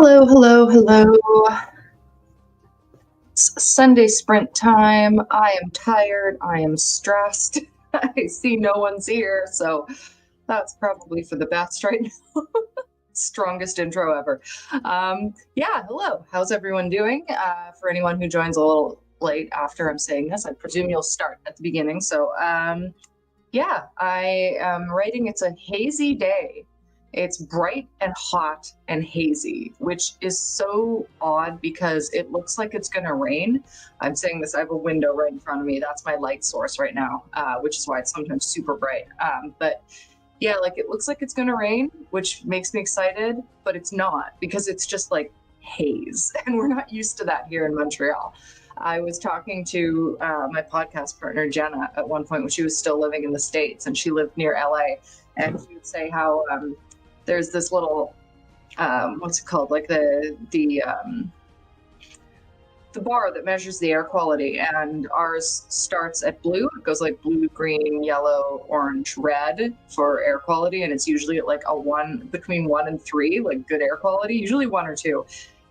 Hello, hello, hello. It's Sunday sprint time. I am tired. I am stressed. I see no one's here, so that's probably for the best right now. Strongest intro ever. Yeah, hello. How's everyone doing? For anyone who joins a little late after I'm saying this, I presume you'll start at the beginning. Yeah, I am writing. It's a hazy day. It's bright and hot and hazy, which is so odd because it looks like it's going to rain. I'm saying this, I have a window right in front of me. That's my light source right now, which is why it's sometimes super bright. But yeah, like it looks like it's going to rain, which makes me excited, but it's not because it's just like haze. And we're not used to that here in Montreal. I was talking to my podcast partner, Jenna, at one point when she was still living in the States and she lived near LA. And she would say how there's this little, what's it called? Like the bar that measures the air quality, and ours starts at blue. It goes like blue, green, yellow, orange, red for air quality, and it's usually at like a one, between 1 and 3, like good air quality, usually 1 or 2.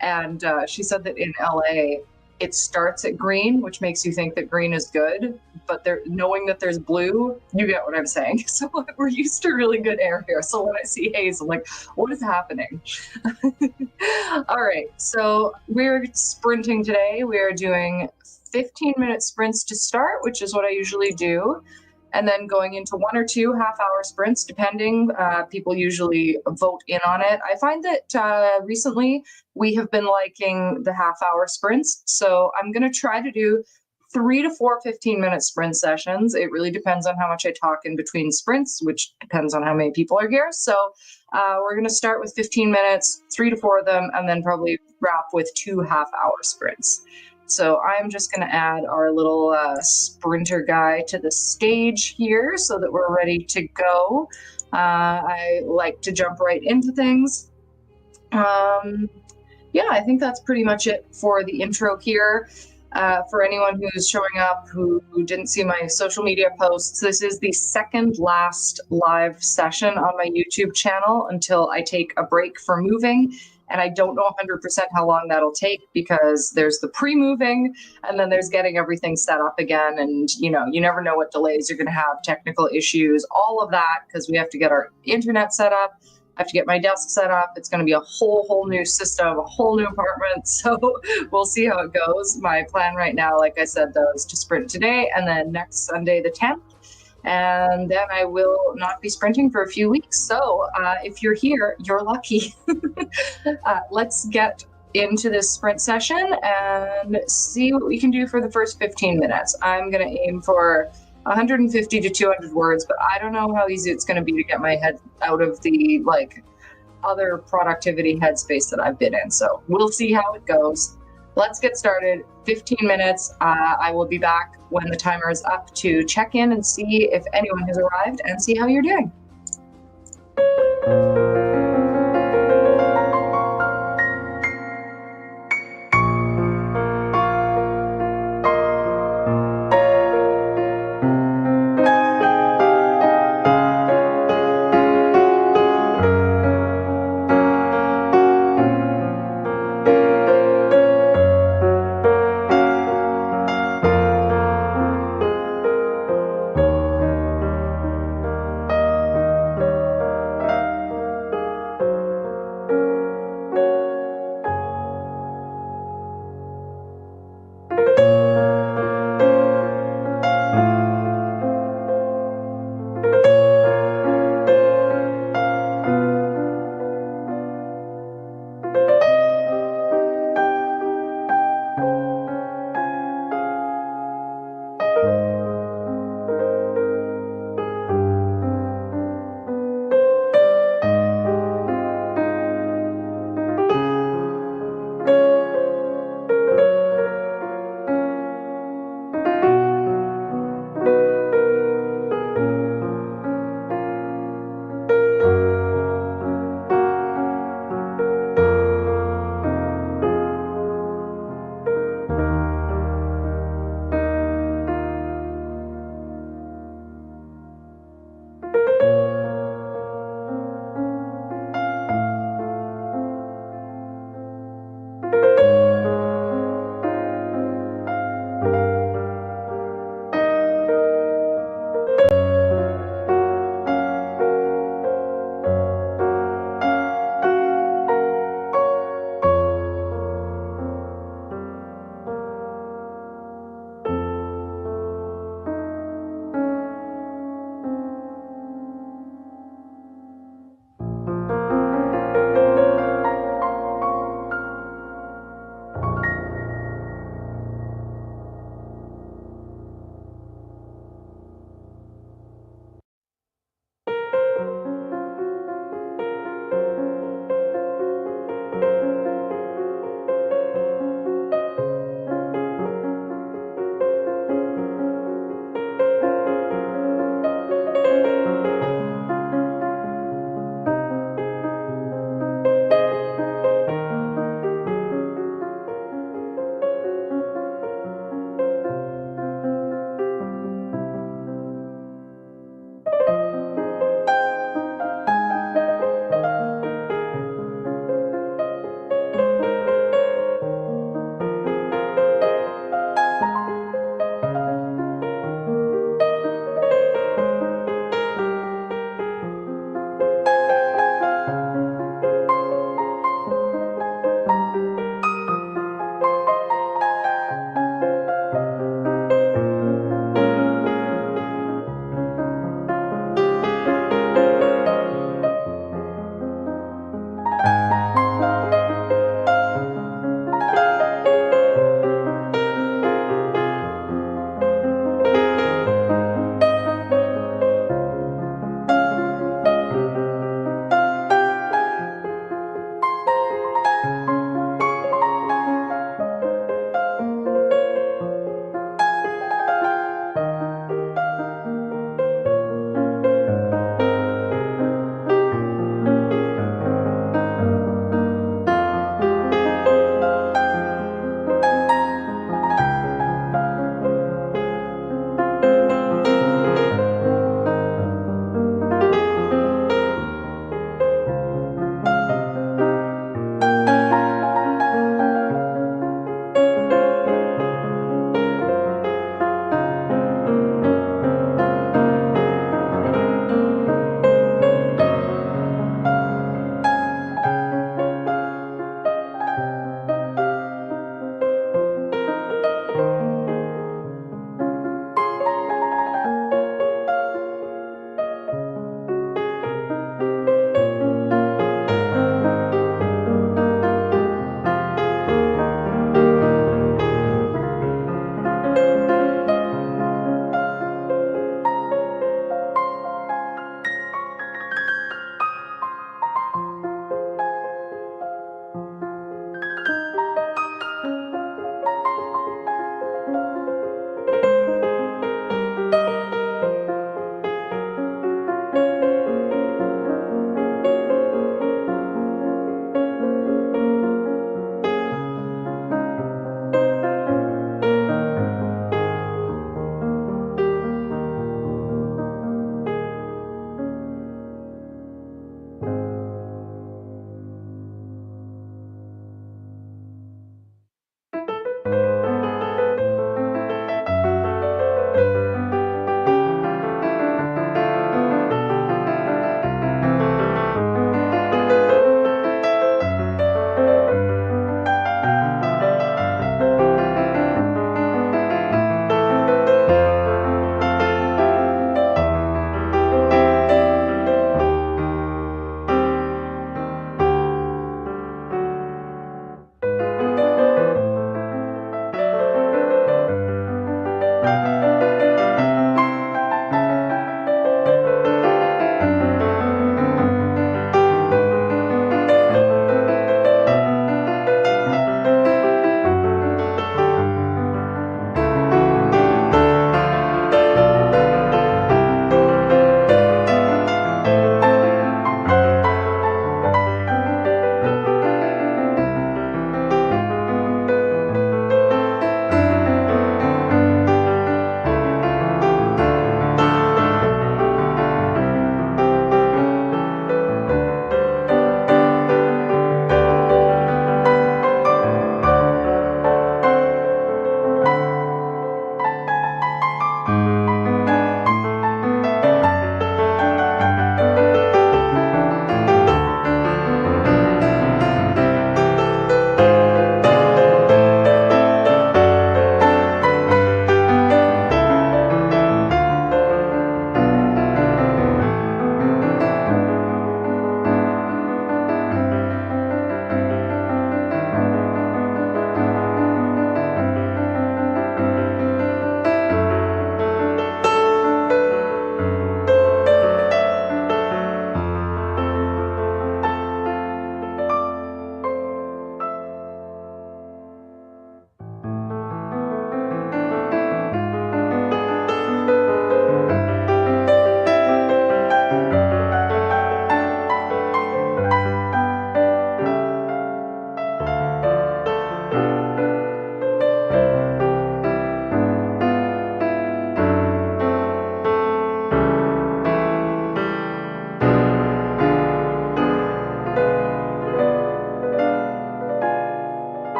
And she said that in LA it starts at green, which makes you think that green is good, but knowing that there's blue, you get what I'm saying. So we're used to really good air here. So when I see haze, I'm like, what is happening? All right, so we're sprinting today. We are doing 15-minute sprints to start, which is what I usually do, and then going into 1 or 2 half-hour sprints, depending. People usually vote in on it. I find that recently we have been liking the half-hour sprints, so I'm going to try to do 3 to 4 15-minute sprint sessions. It really depends on how much I talk in between sprints, which depends on how many people are here. So we're going to start with 15 minutes, 3 to 4 of them, and then probably wrap with 2 half-hour sprints. So I'm just going to add our little sprinter guy to the stage here so that we're ready to go. I like to jump right into things. Yeah, I think that's pretty much it for the intro here. For anyone who's showing up who didn't see my social media posts, this is the second last live session on my YouTube channel until I take a break for moving. And I don't know 100% how long that'll take because there's the pre-moving and then there's getting everything set up again. And, you never know what delays you're going to have, technical issues, all of that, because we have to get our internet set up. I have to get my desk set up. It's going to be a whole new system, a whole new apartment. So we'll see how it goes. My plan right now, like I said, though, is to sprint today and then next Sunday, the 10th. And then I will not be sprinting for a few weeks. So if you're here, you're lucky. Let's get into this sprint session and see what we can do for the first 15 minutes. I'm going to aim for 150 to 200 words, but I don't know how easy it's going to be to get my head out of the other productivity headspace that I've been in. So we'll see how it goes. Let's get started. 15 minutes. I will be back when the timer is up to check in and see if anyone has arrived and see how you're doing.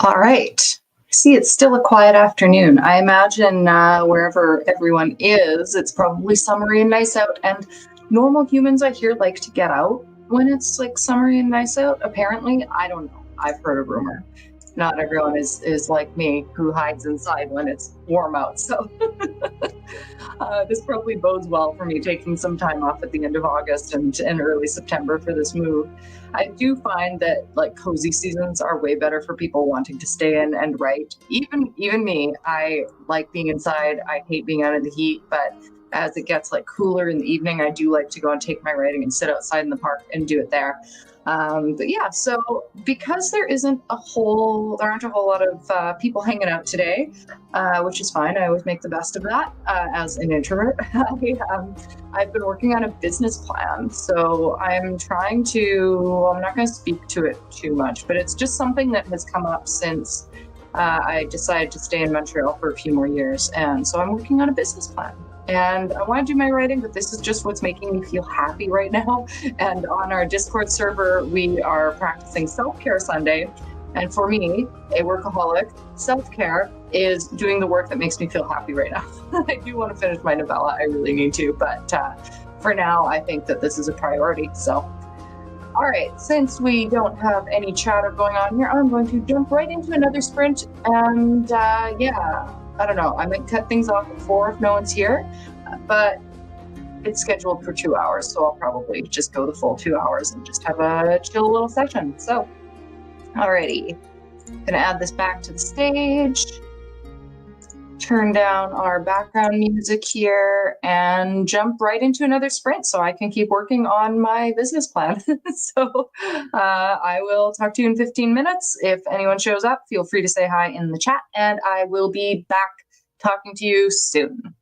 All right. See, it's still a quiet afternoon. I imagine wherever everyone is, it's probably summery and nice out. And normal humans, I hear, like to get out when it's like summery and nice out. Apparently, I don't know. I've heard a rumor. Not everyone is like me who hides inside when it's warm out. So this probably bodes well for me taking some time off at the end of August and early September for this move. I do find that like cozy seasons are way better for people wanting to stay in and write. Even me, I like being inside. I hate being out in the heat, but as it gets like cooler in the evening, I do like to go and take my writing and sit outside in the park and do it there. But yeah, so because there aren't a whole lot of people hanging out today, which is fine. I always make the best of that as an introvert. I've been working on a business plan. So I'm not going to speak to it too much, but it's just something that has come up since I decided to stay in Montreal for a few more years. And so I'm working on a business plan. And I want to do my writing, but this is just what's making me feel happy right now. And on our Discord server, we are practicing self-care Sunday. And for me, a workaholic, self-care is doing the work that makes me feel happy right now. I do want to finish my novella. I really need to, but for now, I think that this is a priority. So, all right, since we don't have any chatter going on here, I'm going to jump right into another sprint. And yeah, I don't know. I might cut things off at 4 if no one's here, but it's scheduled for 2 hours, so I'll probably just go the full 2 hours and just have a chill little session. So, alrighty, gonna add this back to the stage, turn down our background music here, and jump right into another sprint so I can keep working on my business plan. So I will talk to you in 15 minutes. If anyone shows up, feel free to say hi in the chat, and I will be back talking to you soon.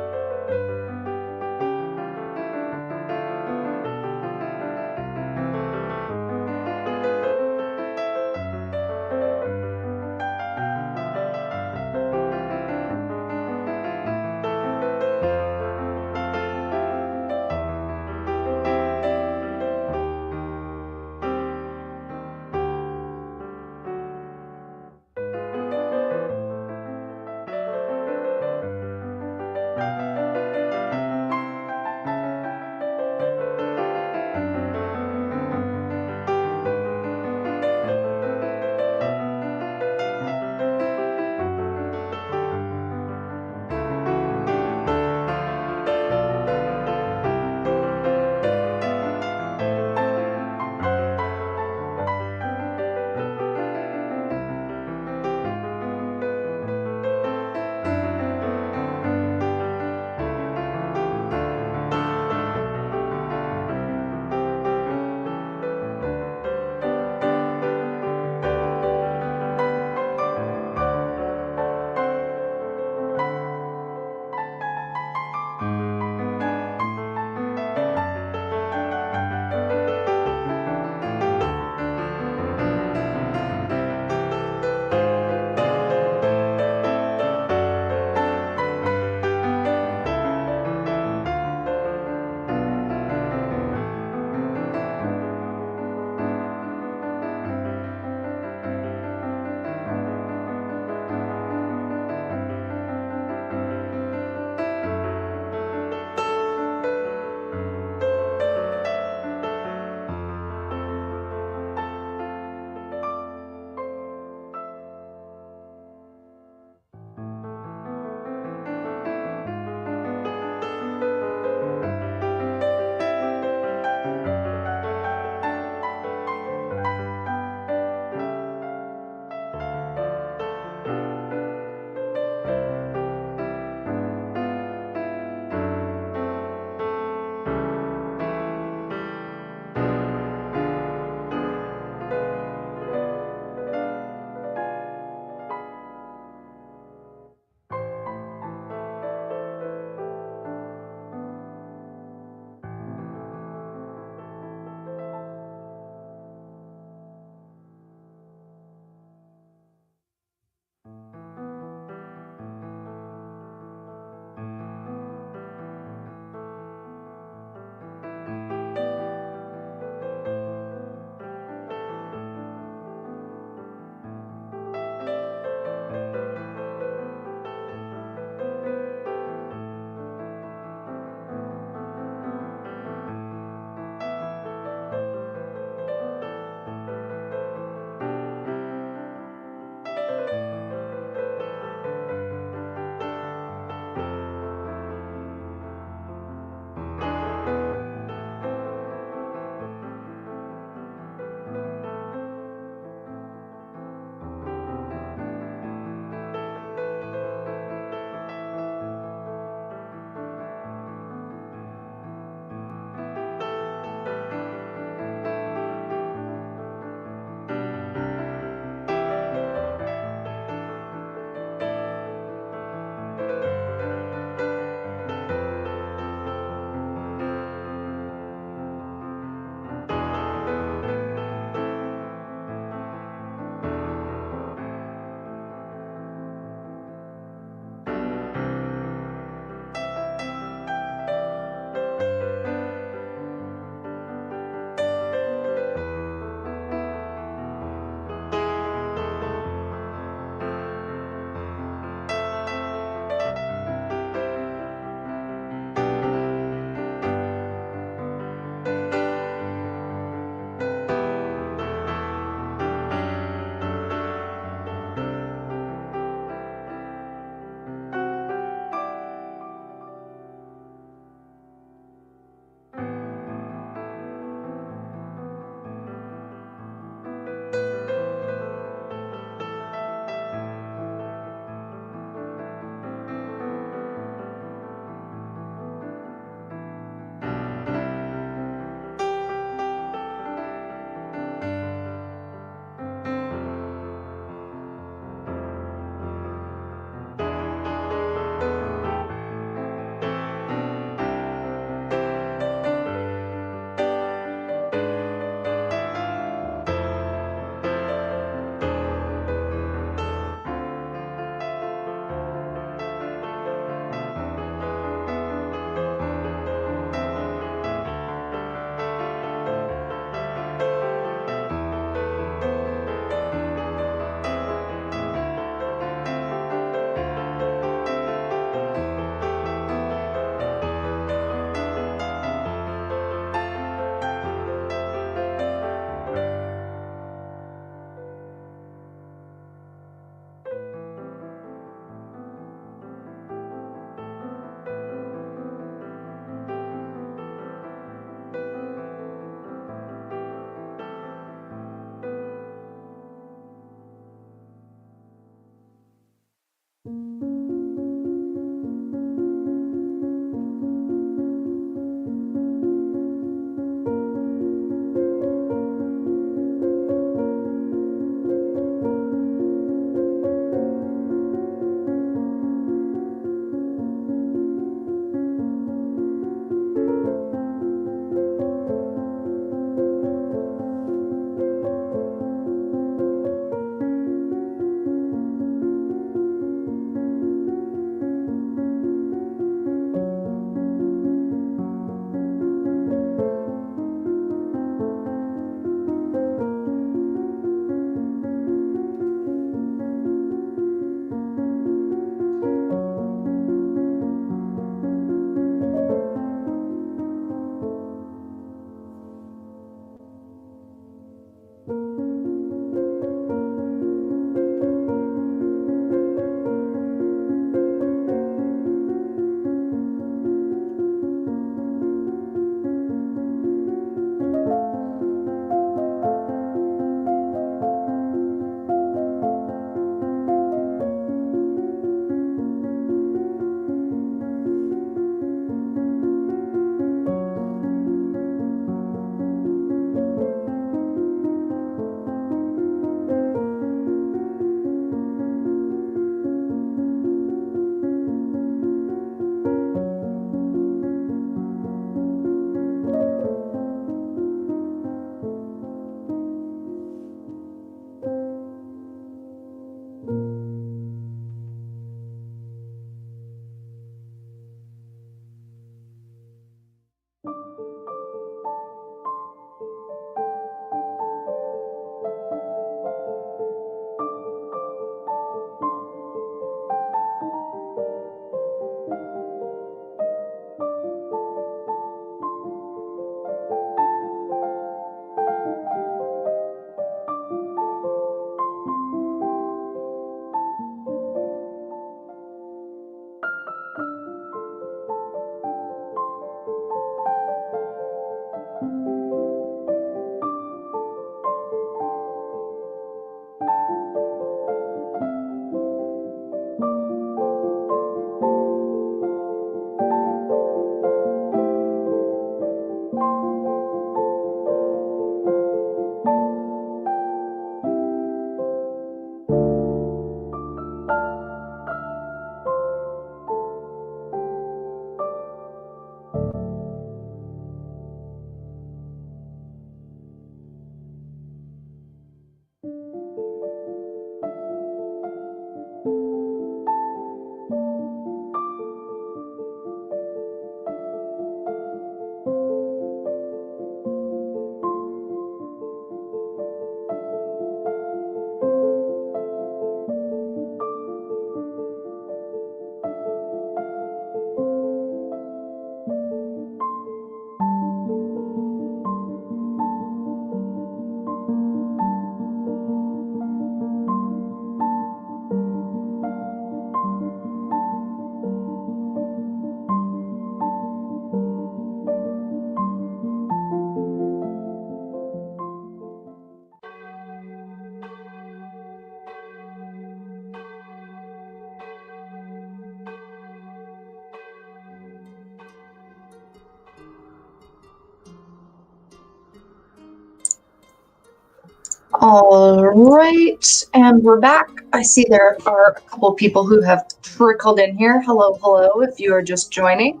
All right, and we're back. I see there are a couple people who have trickled in here. Hello, hello, if you are just joining.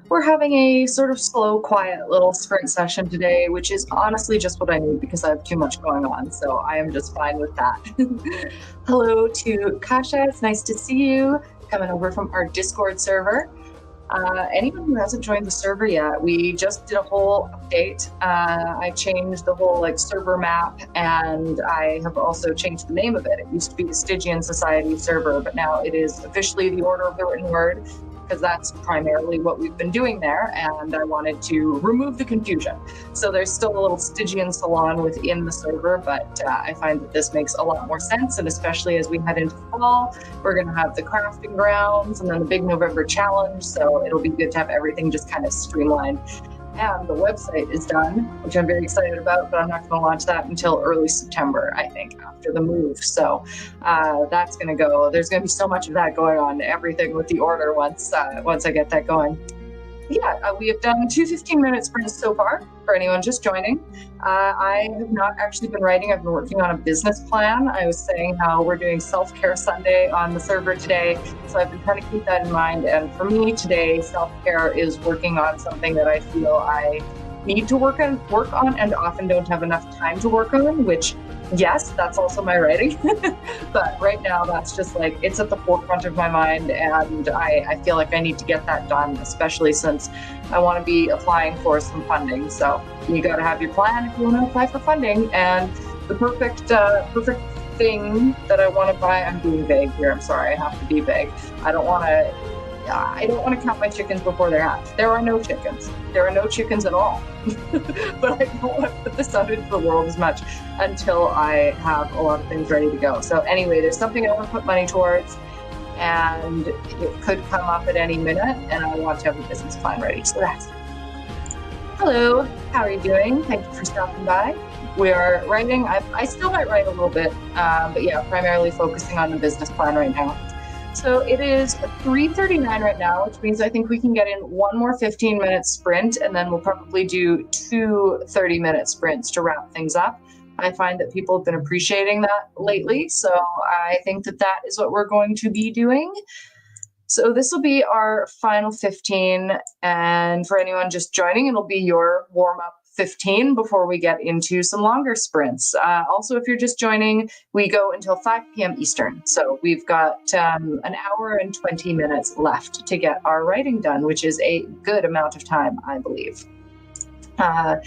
We're having a sort of slow, quiet little sprint session today, which is honestly just what I need because I have too much going on, so I am just fine with that. Hello to Kasha, it's nice to see you coming over from our Discord server. Anyone who hasn't joined the server yet, we just did a whole update. I changed the whole server map, and I have also changed the name of it. It used to be the Stygian Society server, but now it is officially the Order of the Written Word, because that's primarily what we've been doing there, and I wanted to remove the confusion. So there's still a little Stygian salon within the server, but I find that this makes a lot more sense, and especially as we head into fall, we're going to have the crafting grounds and then the big November challenge, so it'll be good to have everything just kind of streamlined. And the website is done, which I'm very excited about, but I'm not going to launch that until early September, I think, after the move. So that's going to go. There's going to be so much of that going on, everything with the order once I get that going. Yeah, we have done two 15-minute sprints so far for anyone just joining. I have not actually been writing. I've been working on a business plan. I was saying how we're doing self-care Sunday on the server today, so I've been trying to keep that in mind. And for me today, self-care is working on something that I feel I need to work on and often don't have enough time to work on, which yes, that's also my writing. But right now that's just it's at the forefront of my mind, and I feel like I need to get that done, especially since I want to be applying for some funding. So you got to have your plan if you want to apply for funding. And the perfect thing that I want to buy, I'm being vague here, I'm sorry, I have to be vague. I don't want to count my chickens before they're hatched. There are no chickens. There are no chickens at all. But I don't want to put this out into the world as much until I have a lot of things ready to go. So anyway, there's something I want to put money towards, and it could come up at any minute, and I want to have a business plan ready. So that's it. Hello, how are you doing? Thank you for stopping by. We are writing. I still might write a little bit, but yeah, primarily focusing on the business plan right now. So it is 3:39 right now, which means I think we can get in one more 15-minute sprint, and then we'll probably do two 30-minute sprints to wrap things up. I find that people have been appreciating that lately, so I think that that is what we're going to be doing. So this will be our final 15, and for anyone just joining, it'll be your warm-up 15 before we get into some longer sprints. Also, if you're just joining, we go until 5 p.m. Eastern. So we've got an hour and 20 minutes left to get our writing done, which is a good amount of time, I believe. Yeah,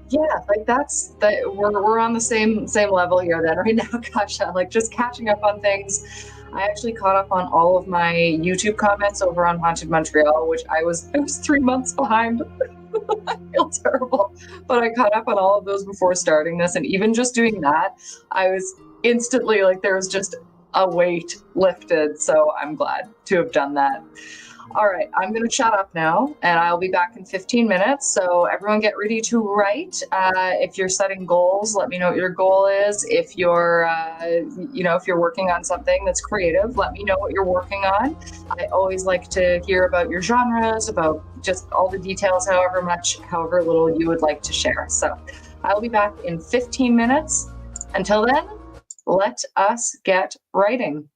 we're on the same level here then right now. Gosh, just catching up on things. I actually caught up on all of my YouTube comments over on Haunted Montreal, which I was 3 months behind. I feel terrible, but I caught up on all of those before starting this, and even just doing that, I was instantly there was just a weight lifted, so I'm glad to have done that. All right, I'm going to shut up now, and I'll be back in 15 minutes. So everyone get ready to write. If you're setting goals, let me know what your goal is. If you're, if you're working on something that's creative, let me know what you're working on. I always like to hear about your genres, about just all the details, however little you would like to share. So I'll be back in 15 minutes. Until then, let us get writing.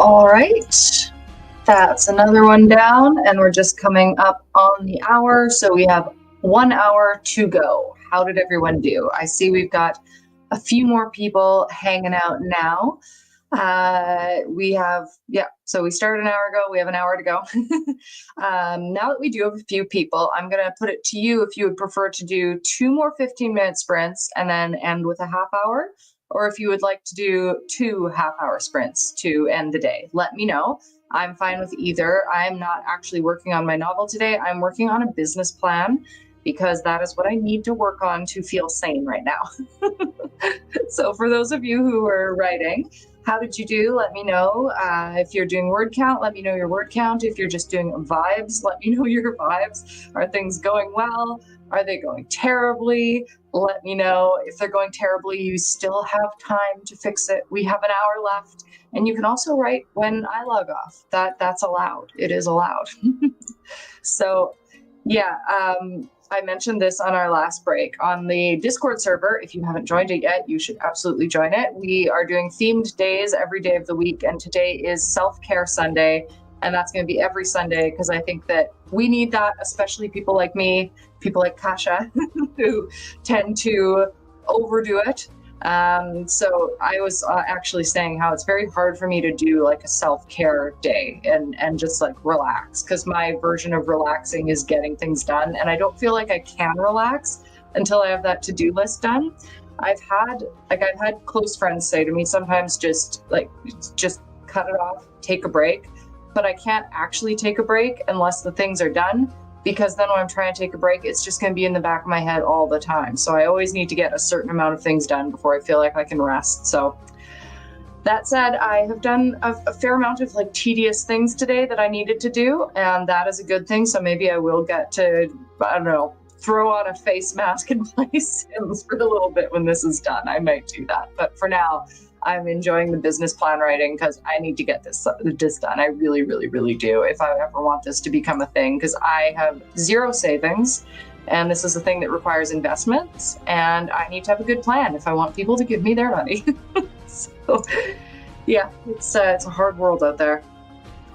All right. That's another one down, and we're just coming up on the hour. So we have 1 hour to go. How did everyone do? I see we've got a few more people hanging out now. So we started an hour ago. We have an hour to go. Now that we do have a few people, I'm going to put it to you if you would prefer to do 2 more 15-minute sprints and then end with a half hour, or if you would like to do 2 half-hour sprints to end the day. Let me know. I'm fine with either. I'm not actually working on my novel today. I'm working on a business plan because that is what I need to work on to feel sane right now. So for those of you who are writing, how did you do? Let me know. If you're doing word count, let me know your word count. If you're just doing vibes, let me know your vibes. Are things going well? Are they going terribly? Let me know. If they're going terribly, you still have time to fix it. We have an hour left. And you can also write when I log off. That's allowed. It is allowed. So yeah, I mentioned this on our last break. On the Discord server, if you haven't joined it yet, you should absolutely join it. We are doing themed days every day of the week, and today is Self-Care Sunday, and that's going to be every Sunday because I think that we need that, especially people like me, people like Kasha, who tend to overdo it. So I was actually saying how it's very hard for me to do like a self-care day and just like relax, because my version of relaxing is getting things done, and I don't feel like I can relax until I have that to-do list done. I've had close friends say to me sometimes just cut it off, take a break, but I can't actually take a break unless the things are done, because then when I'm trying to take a break, it's just going to be in the back of my head all the time. So I always need to get a certain amount of things done before I feel like I can rest. So that said, I have done a fair amount of like tedious things today that I needed to do, and that is a good thing. So maybe I will get to, I don't know, throw on a face mask and play Sims for a little bit when this is done. I might do that. But for now, I'm enjoying the business plan writing because I need to get this done. I really, really, really do if I ever want this to become a thing, because I have zero savings, and this is a thing that requires investments, and I need to have a good plan if I want people to give me their money. So yeah, it's a hard world out there.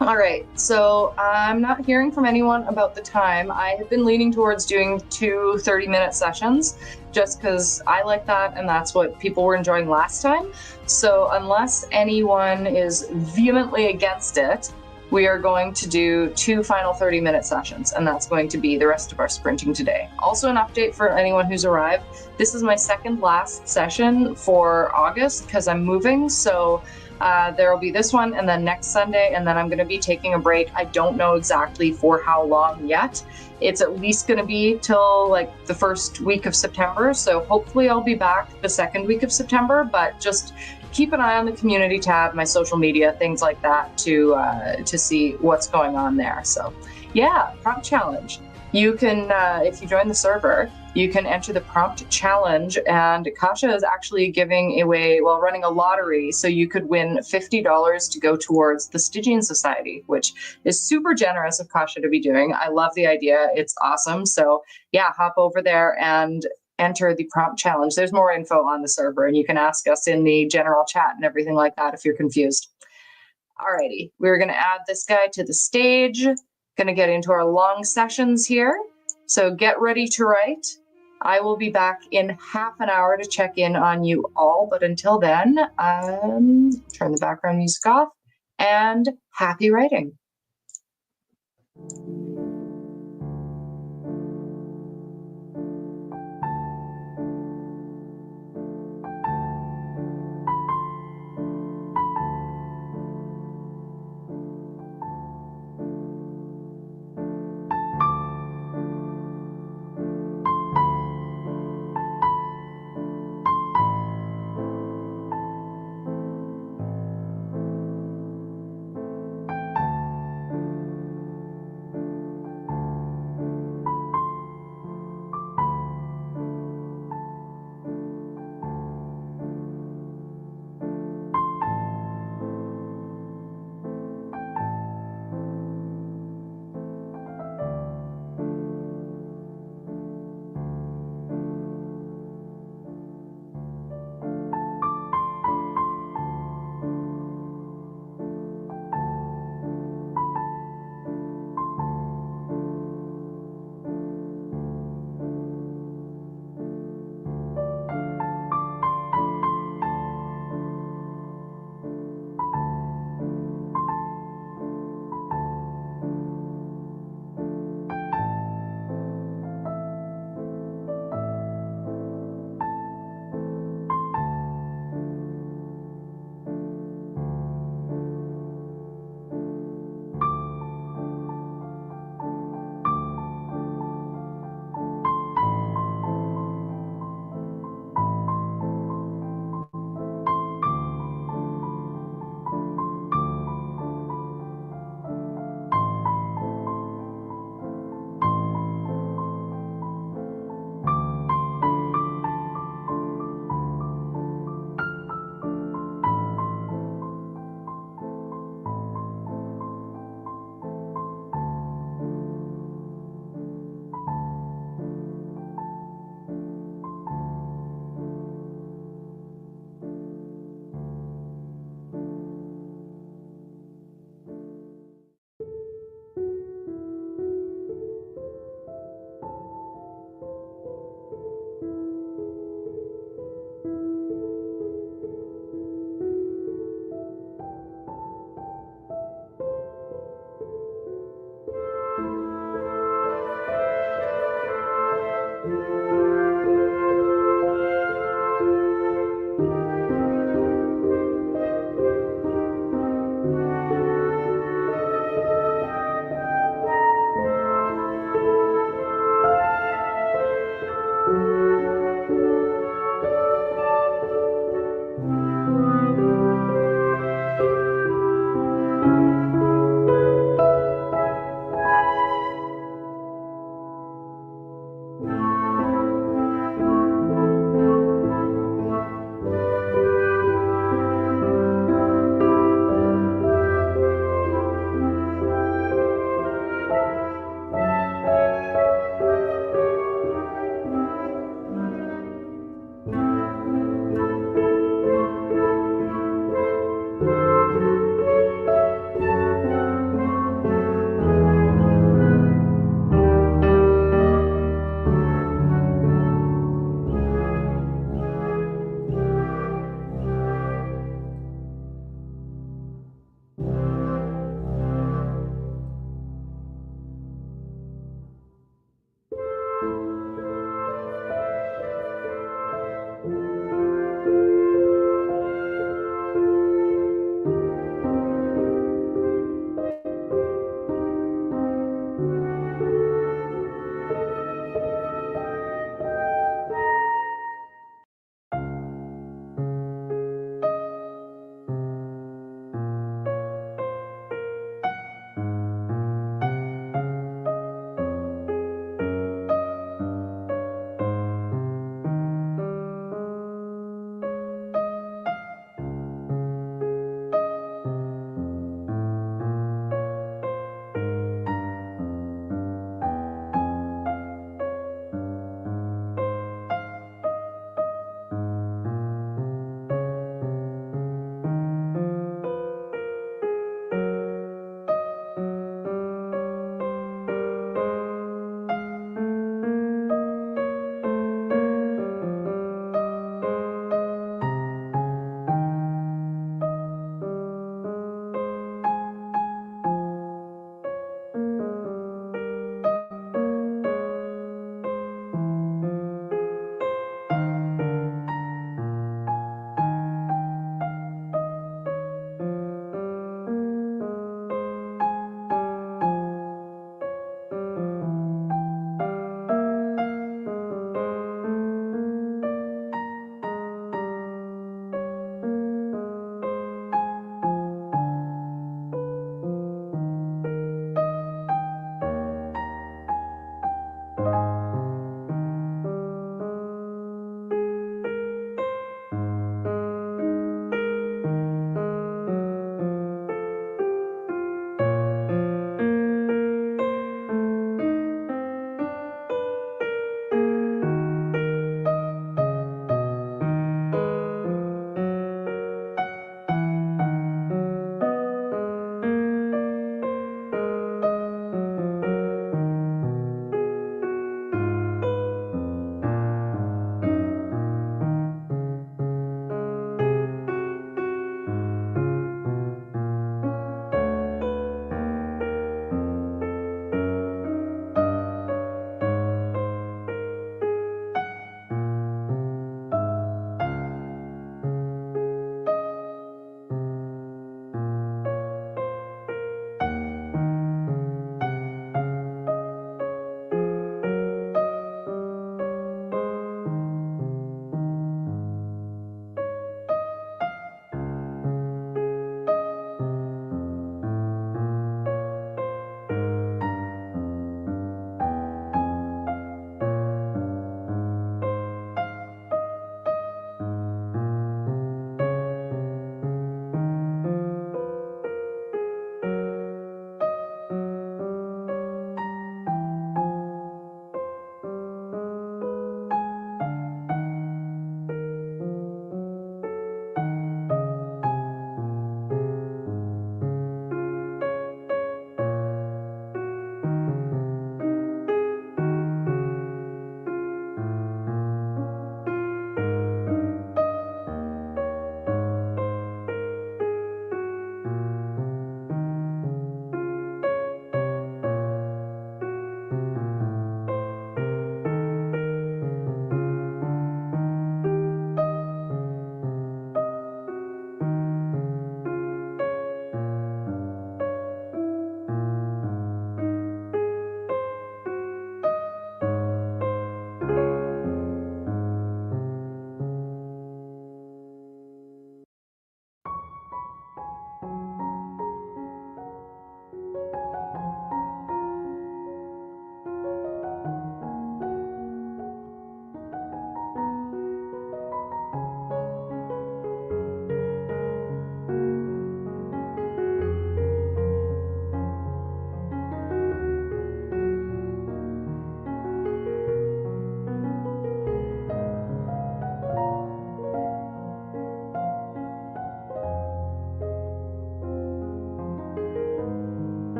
All right, so I'm not hearing from anyone about the time. I have been leaning towards doing 2 30-minute sessions just because I like that, and that's what people were enjoying last time. So unless anyone is vehemently against it, we are going to do 2 final 30-minute sessions, and that's going to be the rest of our sprinting today. Also, an update for anyone who's arrived. This is my second last session for August because I'm moving, so there will be this one and then next Sunday, and then I'm going to be taking a break. I don't know exactly for how long yet. It's at least going to be till like the first week of September. So hopefully I'll be back the second week of September, but just keep an eye on the community tab, my social media, things like that to see what's going on there. So yeah, prompt challenge. You can, if you join the server, you can enter the prompt challenge, and Kasha is actually giving away, running a lottery, so you could win $50 to go towards the Stygian Society, which is super generous of Kasha to be doing. I love the idea. It's awesome. So yeah, hop over there and enter the prompt challenge. There's more info on the server, and you can ask us in the general chat and everything like that if you're confused. Alrighty, we're going to add this guy to the stage. Going to get into our long sessions here. So get ready to write. I will be back in half an hour to check in on you all. But until then, turn the background music off, and happy writing.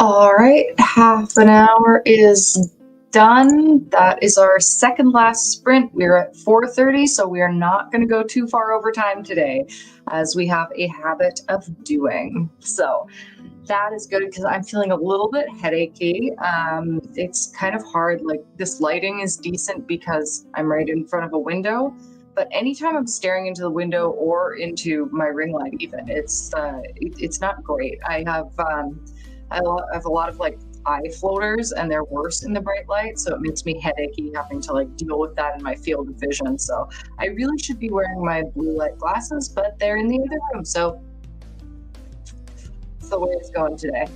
All right, half an hour is done. That is our second last sprint. We're at 4:30, so we are not going to go too far over time today, as we have a habit of doing. So that is good because I'm feeling a little bit headachy. It's kind of hard. Like this lighting is decent because I'm right in front of a window, but anytime I'm staring into the window or into my ring light, even it's not great. I have a lot of like eye floaters and they're worse in the bright light. So it makes me headachy having to like deal with that in my field of vision. So I really should be wearing my blue light glasses, but they're in the other room. So it's the way it's going today.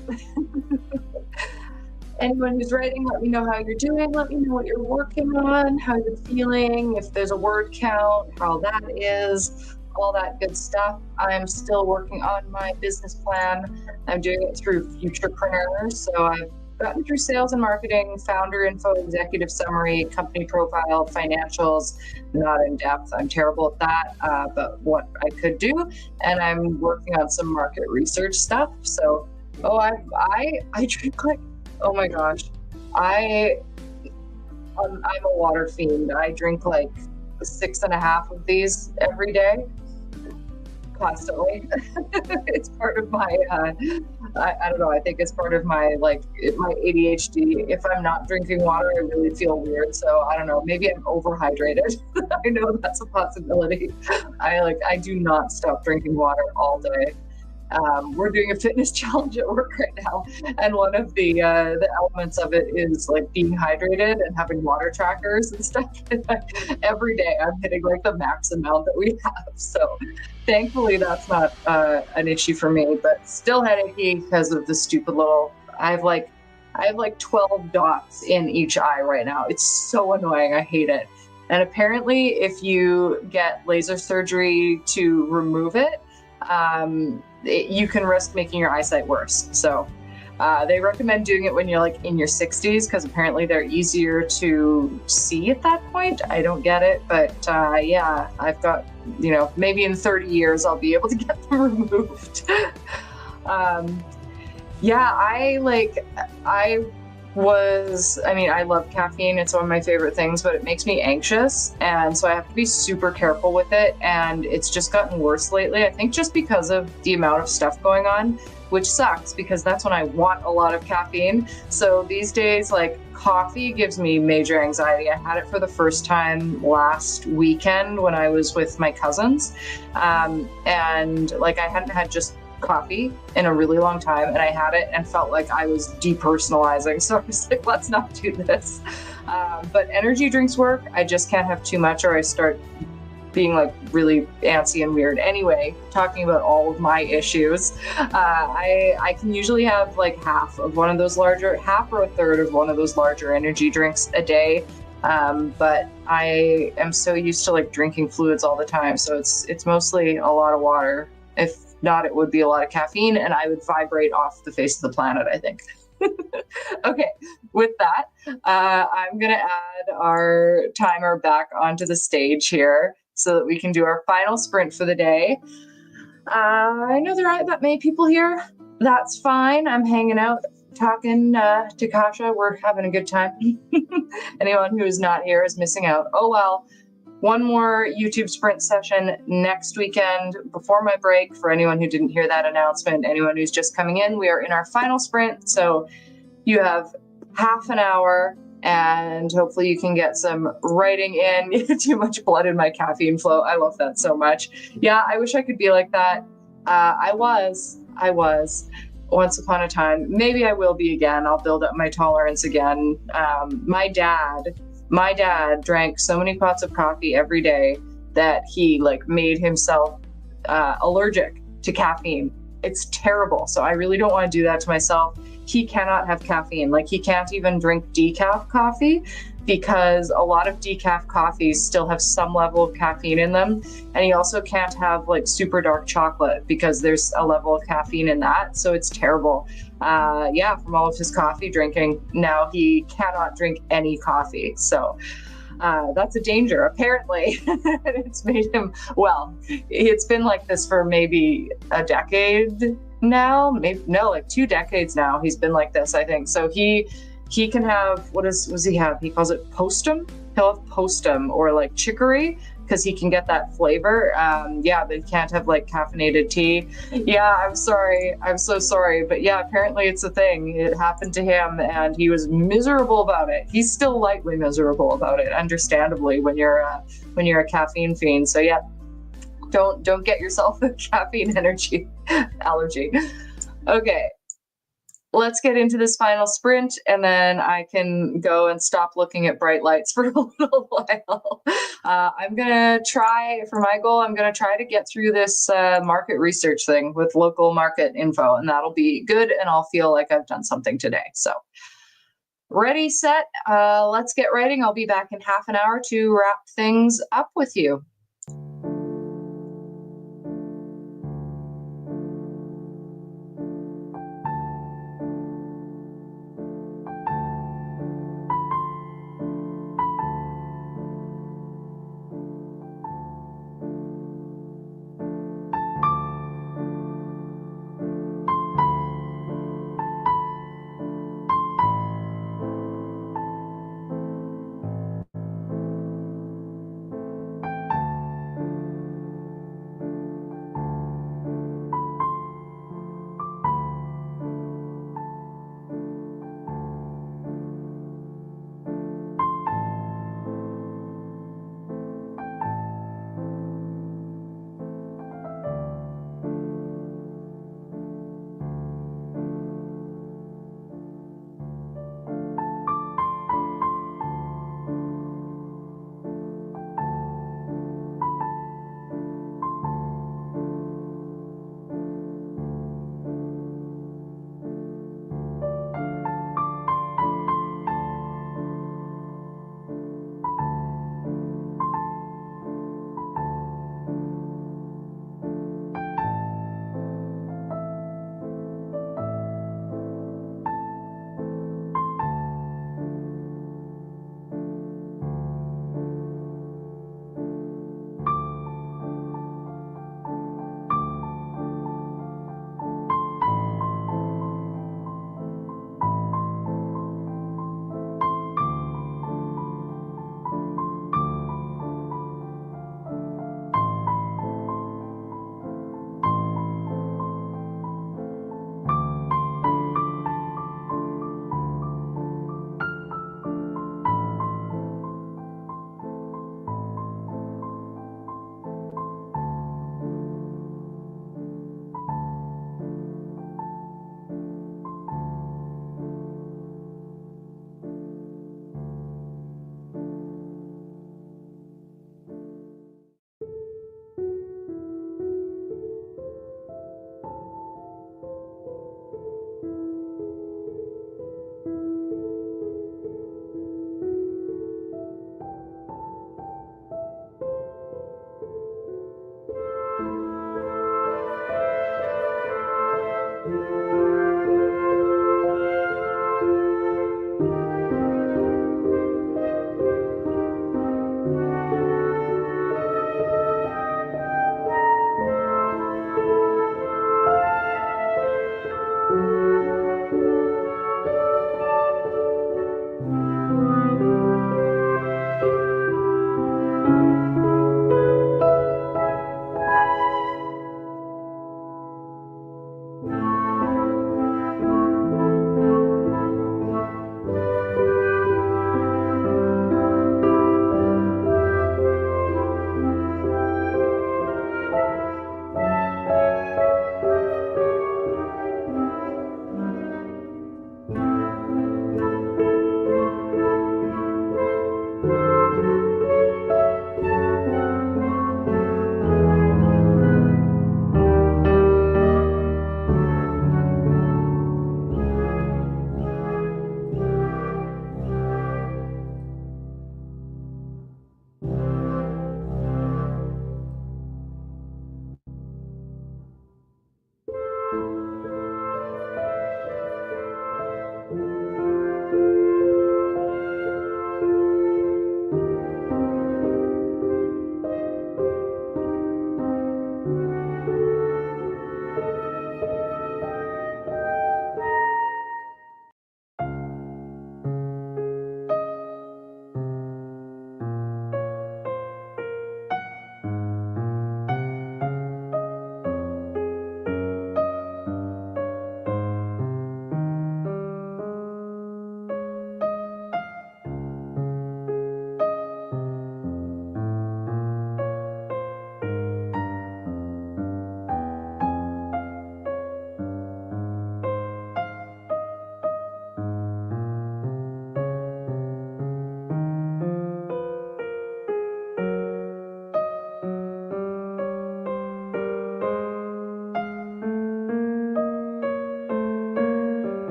Anyone who's writing, let me know how you're doing. Let me know what you're working on, how you're feeling, if there's a word count, how that is, all that good stuff. I'm still working on my business plan. I'm doing it through Futurepreneurs. So I've gotten through sales and marketing, founder info, executive summary, company profile, financials, not in depth. I'm terrible at that, but what I could do. And I'm working on some market research stuff. So, I drink like, oh my gosh, I I'm a water fiend. I drink like 6.5 of these every day, constantly. It's part of my I don't know, I think it's part of my my ADHD. If I'm not drinking water, I really feel weird. So I don't know, maybe I'm overhydrated. I know that's a possibility. I do not stop drinking water all day. We're doing a fitness challenge at work right now, and one of the elements of it is like being hydrated and having water trackers and stuff. And every day I'm hitting like the max amount that we have. So thankfully that's not an issue for me, but still headachy because of the stupid little. I have like 12 dots in each eye right now. It's so annoying. I hate it. And apparently, if you get laser surgery to remove it, you can risk making your eyesight worse. So they recommend doing it when you're like in your 60s because apparently they're easier to see at that point. I don't get it, but yeah, I've got, maybe in 30 years I'll be able to get them removed. Yeah, I love caffeine. It's one of my favorite things, but it makes me anxious. And so I have to be super careful with it. And it's just gotten worse lately. I think just because of the amount of stuff going on, which sucks because that's when I want a lot of caffeine. So these days, like coffee gives me major anxiety. I had it for the first time last weekend when I was with my cousins. And like I hadn't had just coffee in a really long time, and I had it and felt like I was depersonalizing. So I was like, let's not do this. But energy drinks work. I just can't have too much or I start being like really antsy and weird. Anyway, talking about all of my issues, I can usually have like half or a third of one of those larger energy drinks a day. But I am so used to like drinking fluids all the time. So it's mostly a lot of water. If not, it would be a lot of caffeine and I would vibrate off the face of the planet, I think. Okay, with that, I'm going to add our timer back onto the stage here so that we can do our final sprint for the day. I know there aren't that many people here. That's fine. I'm hanging out, talking to Kasha. We're having a good time. Anyone who is not here is missing out. Oh, well. One more YouTube sprint session next weekend before my break. For anyone who didn't hear that announcement, anyone who's just coming in, we are in our final sprint. So you have half an hour and hopefully you can get some writing in. Too much blood in my caffeine flow. I love that so much. Yeah, I wish I could be like that. I was once upon a time. Maybe I will be again. I'll build up my tolerance again. My dad drank so many pots of coffee every day that he like made himself allergic to caffeine. It's terrible. So I really don't want to do that to myself. He cannot have caffeine. Like he can't even drink decaf coffee because a lot of decaf coffees still have some level of caffeine in them. And he also can't have like super dark chocolate because there's a level of caffeine in that. So it's terrible. From all of his coffee drinking, now he cannot drink any coffee. So that's a danger, apparently. It's made him, well, it's been like this for maybe a decade now, maybe no, like 2 decades now. He's been like this, I think. So he can have what does he have? He calls it postum. He'll have postum or like chicory because he can get that flavor. Yeah, but he can't have like caffeinated tea. Yeah, I'm sorry. I'm so sorry. But yeah, apparently it's a thing. It happened to him and he was miserable about it. He's still lightly miserable about it, understandably, when you're a caffeine fiend. So yeah, don't get yourself a caffeine energy allergy. Okay, let's get into this final sprint and then I can go and stop looking at bright lights for a little while. I'm gonna try, for my goal, I'm gonna try to get through this market research thing with local market info, and that'll be good, and I'll feel like I've done something today. So ready, set, let's get writing. I'll be back in half an hour to wrap things up with you.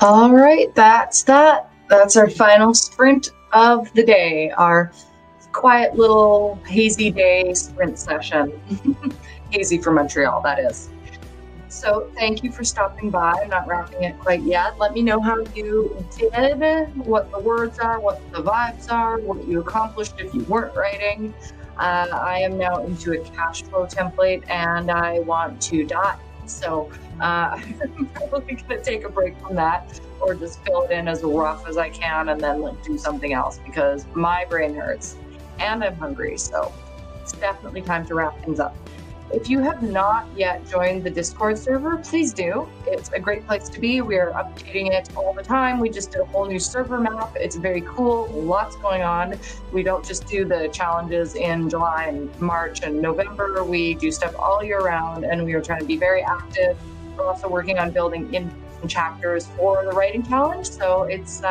All right, that's that. That's our final sprint of the day, our quiet little hazy day sprint session. Hazy for Montreal, that is. So thank you for stopping by. I'm not wrapping it quite yet. Let me know how you did, what the words are, what the vibes are, what you accomplished if you weren't writing. I am now into a cash flow template and I want to die. So I'm probably going to take a break from that or just fill it in as rough as I can and then like do something else because my brain hurts and I'm hungry. So it's definitely time to wrap things up. If you have not yet joined the Discord server, please do. It's a great place to be. We are updating it all the time. We just did a whole new server map. It's very cool, lots going on. We don't just do the challenges in July and March and November. We do stuff all year round, and we are trying to be very active. We're also working on building in chapters for the writing challenge. So it's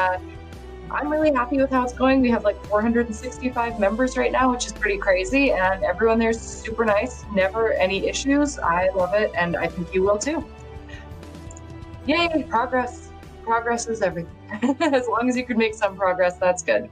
I'm really happy with how it's going. We have like 465 members right now, which is pretty crazy. And everyone there's super nice. Never any issues. I love it. And I think you will too. Yay, progress. Progress is everything. As long as you can make some progress, that's good.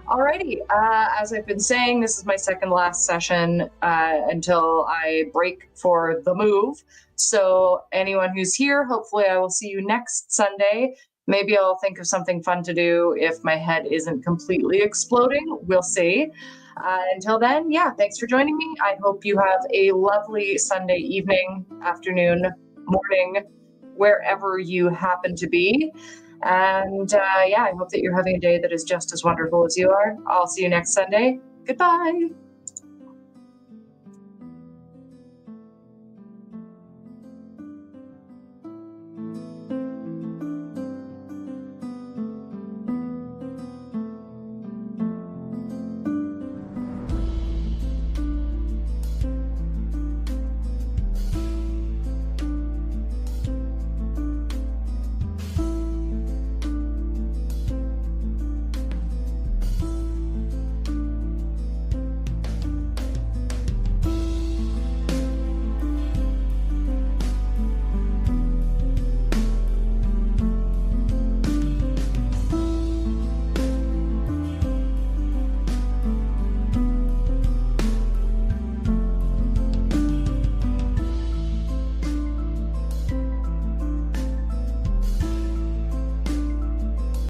Alrighty, as I've been saying, this is my second last session until I break for the move. So anyone who's here, hopefully I will see you next Sunday. Maybe I'll think of something fun to do if my head isn't completely exploding. We'll see. Until then, yeah, thanks for joining me. I hope you have a lovely Sunday evening, afternoon, morning, wherever you happen to be. And yeah, I hope that you're having a day that is just as wonderful as you are. I'll see you next Sunday. Goodbye.